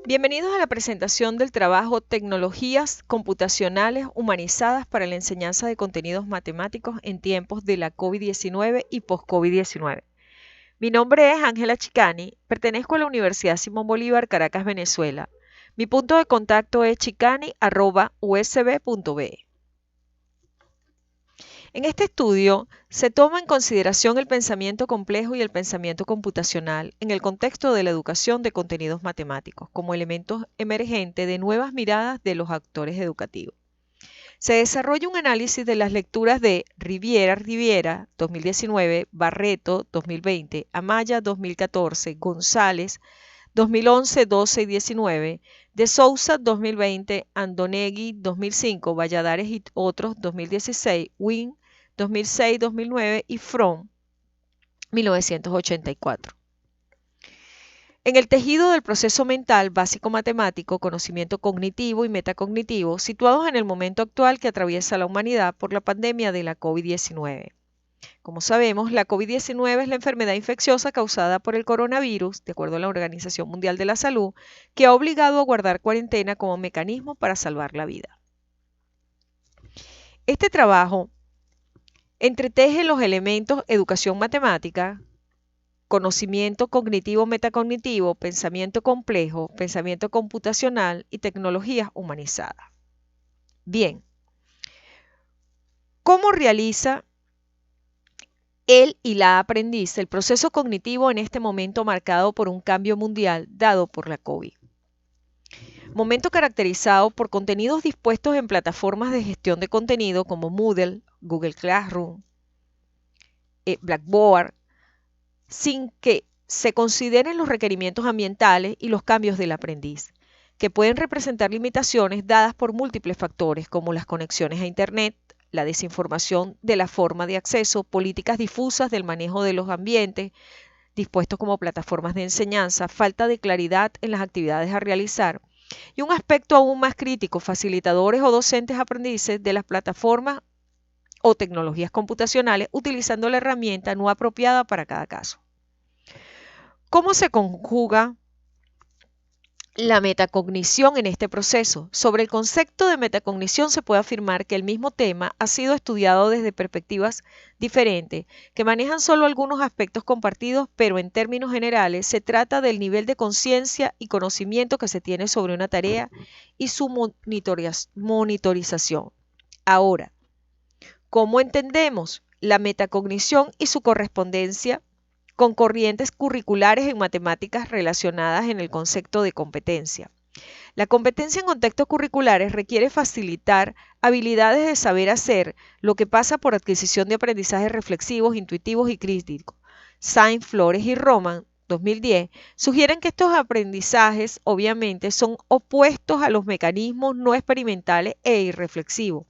Bienvenidos a la presentación del trabajo Tecnologías computacionales humanizadas para la enseñanza de contenidos matemáticos en tiempos de la COVID-19 y post-COVID-19. Mi nombre es Ángela Chicani, pertenezco a la Universidad Simón Bolívar, Caracas, Venezuela. Mi punto de contacto es chicani@usb.be. En este estudio se toma en consideración el pensamiento complejo y el pensamiento computacional en el contexto de la educación de contenidos matemáticos como elementos emergentes de nuevas miradas de los actores educativos. Se desarrolla un análisis de las lecturas de Riviera 2019, Barreto 2020, Amaya 2014, González 2011, 12 y 19, de Sousa 2020, Andonegui 2005, Valladares y otros 2016, Wynn 2006-2009 y From 1984. En el tejido del proceso mental básico matemático, conocimiento cognitivo y metacognitivo, situados en el momento actual que atraviesa la humanidad por la pandemia de la COVID-19. Como sabemos, la COVID-19 es la enfermedad infecciosa causada por el coronavirus, de acuerdo a la Organización Mundial de la Salud, que ha obligado a guardar cuarentena como mecanismo para salvar la vida. Este trabajo entreteje los elementos educación matemática, conocimiento cognitivo metacognitivo, pensamiento complejo, pensamiento computacional y tecnologías humanizadas. Bien, ¿cómo realiza el y la aprendiz el proceso cognitivo en este momento marcado por un cambio mundial dado por la COVID? Momento caracterizado por contenidos dispuestos en plataformas de gestión de contenido como Moodle, Google Classroom, Blackboard, sin que se consideren los requerimientos ambientales y los cambios del aprendiz, que pueden representar limitaciones dadas por múltiples factores como las conexiones a Internet, la desinformación de la forma de acceso, políticas difusas del manejo de los ambientes, dispuestos como plataformas de enseñanza, falta de claridad en las actividades a realizar, y un aspecto aún más crítico, facilitadores o docentes aprendices de las plataformas o tecnologías computacionales utilizando la herramienta no apropiada para cada caso. ¿Cómo se conjuga la metacognición en este proceso? Sobre el concepto de metacognición se puede afirmar que el mismo tema ha sido estudiado desde perspectivas diferentes, que manejan solo algunos aspectos compartidos, pero en términos generales se trata del nivel de conciencia y conocimiento que se tiene sobre una tarea y su monitorización. Ahora, ¿cómo entendemos la metacognición y su correspondencia con corrientes curriculares en matemáticas relacionadas en el concepto de competencia? La competencia en contextos curriculares requiere facilitar habilidades de saber hacer, lo que pasa por adquisición de aprendizajes reflexivos, intuitivos y críticos. Sainz, Flores y Roman, 2010, sugieren que estos aprendizajes obviamente son opuestos a los mecanismos no experimentales e irreflexivos.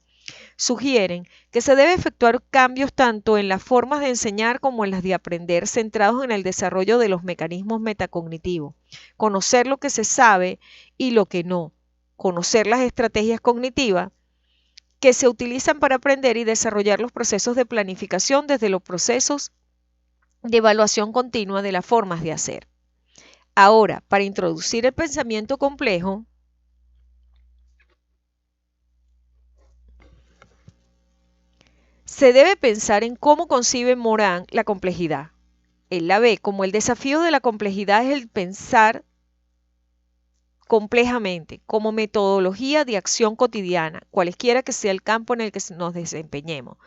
Sugieren que se debe efectuar cambios tanto en las formas de enseñar como en las de aprender centrados en el desarrollo de los mecanismos metacognitivos, conocer lo que se sabe y lo que no, conocer las estrategias cognitivas que se utilizan para aprender y desarrollar los procesos de planificación desde los procesos de evaluación continua de las formas de hacer. Ahora, para introducir el pensamiento complejo, se debe pensar en cómo concibe Morán la complejidad. Él la ve como el desafío de la complejidad es el pensar complejamente, como metodología de acción cotidiana, cualesquiera que sea el campo en el que nos desempeñemos.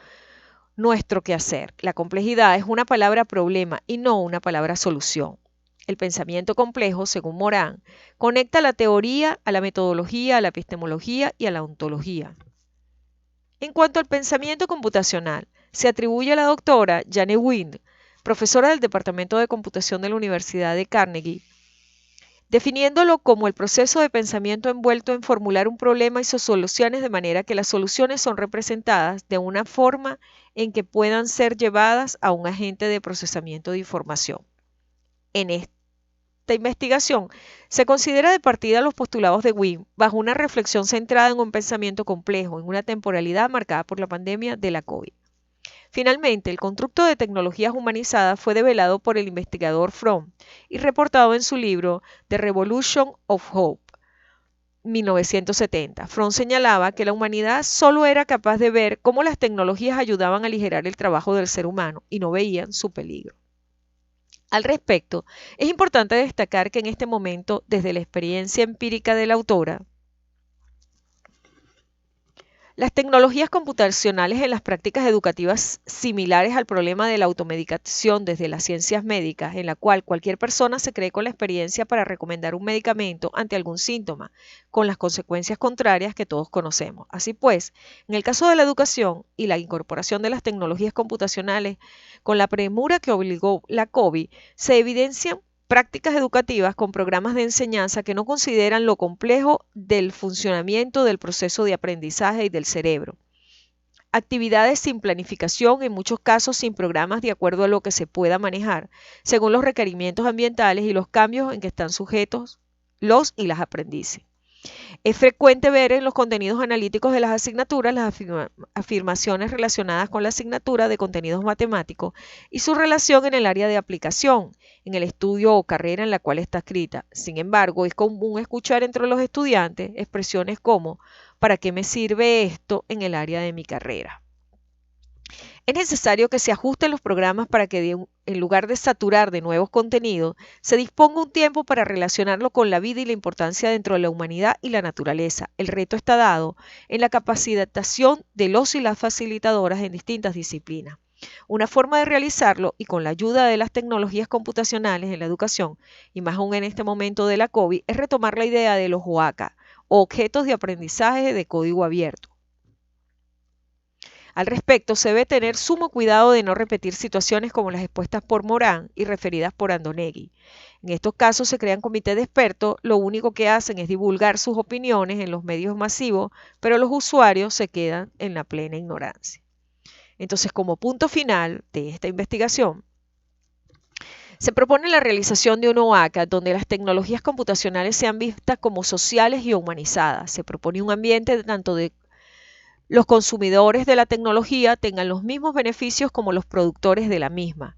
Nuestro quehacer. La complejidad es una palabra problema y no una palabra solución. El pensamiento complejo, según Morán, conecta la teoría a la metodología, a la epistemología y a la ontología. En cuanto al pensamiento computacional, se atribuye a la doctora Jane Wynn, profesora del Departamento de Computación de la Universidad de Carnegie, definiéndolo como el proceso de pensamiento envuelto en formular un problema y sus soluciones de manera que las soluciones son representadas de una forma en que puedan ser llevadas a un agente de procesamiento de información. En esta investigación se considera de partida los postulados de Wynn bajo una reflexión centrada en un pensamiento complejo, en una temporalidad marcada por la pandemia de la COVID. Finalmente, el constructo de tecnologías humanizadas fue develado por el investigador Fromm y reportado en su libro The Revolution of Hope, 1970. Fromm señalaba que la humanidad solo era capaz de ver cómo las tecnologías ayudaban a aligerar el trabajo del ser humano y no veían su peligro. Al respecto, es importante destacar que en este momento, desde la experiencia empírica de la autora, las tecnologías computacionales en las prácticas educativas similares al problema de la automedicación desde las ciencias médicas, en la cual cualquier persona se cree con la experiencia para recomendar un medicamento ante algún síntoma, con las consecuencias contrarias que todos conocemos. Así pues, en el caso de la educación y la incorporación de las tecnologías computacionales, con la premura que obligó la COVID, se evidencian prácticas educativas con programas de enseñanza que no consideran lo complejo del funcionamiento del proceso de aprendizaje y del cerebro. Actividades sin planificación, en muchos casos sin programas de acuerdo a lo que se pueda manejar, según los requerimientos ambientales y los cambios en que están sujetos los y las aprendices. Es frecuente ver en los contenidos analíticos de las asignaturas las afirmaciones relacionadas con la asignatura de contenidos matemáticos y su relación en el área de aplicación, en el estudio o carrera en la cual está escrita. Sin embargo, es común escuchar entre los estudiantes expresiones como ¿para qué me sirve esto en el área de mi carrera? Es necesario que se ajusten los programas para que, en lugar de saturar de nuevos contenidos, se disponga un tiempo para relacionarlo con la vida y la importancia dentro de la humanidad y la naturaleza. El reto está dado en la capacitación de los y las facilitadoras en distintas disciplinas. Una forma de realizarlo, y con la ayuda de las tecnologías computacionales en la educación, y más aún en este momento de la COVID, es retomar la idea de los OACA, o objetos de aprendizaje de código abierto. Al respecto, se debe tener sumo cuidado de no repetir situaciones como las expuestas por Morán y referidas por Andonegui. En estos casos se crean comités de expertos, lo único que hacen es divulgar sus opiniones en los medios masivos, pero los usuarios se quedan en la plena ignorancia. Entonces, como punto final de esta investigación, se propone la realización de un OACA donde las tecnologías computacionales sean vistas como sociales y humanizadas. Se propone un ambiente tanto de los consumidores de la tecnología tengan los mismos beneficios como los productores de la misma.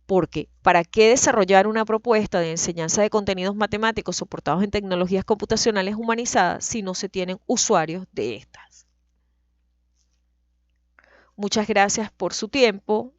Porque, ¿para qué desarrollar una propuesta de enseñanza de contenidos matemáticos soportados en tecnologías computacionales humanizadas si no se tienen usuarios de estas? Muchas gracias por su tiempo.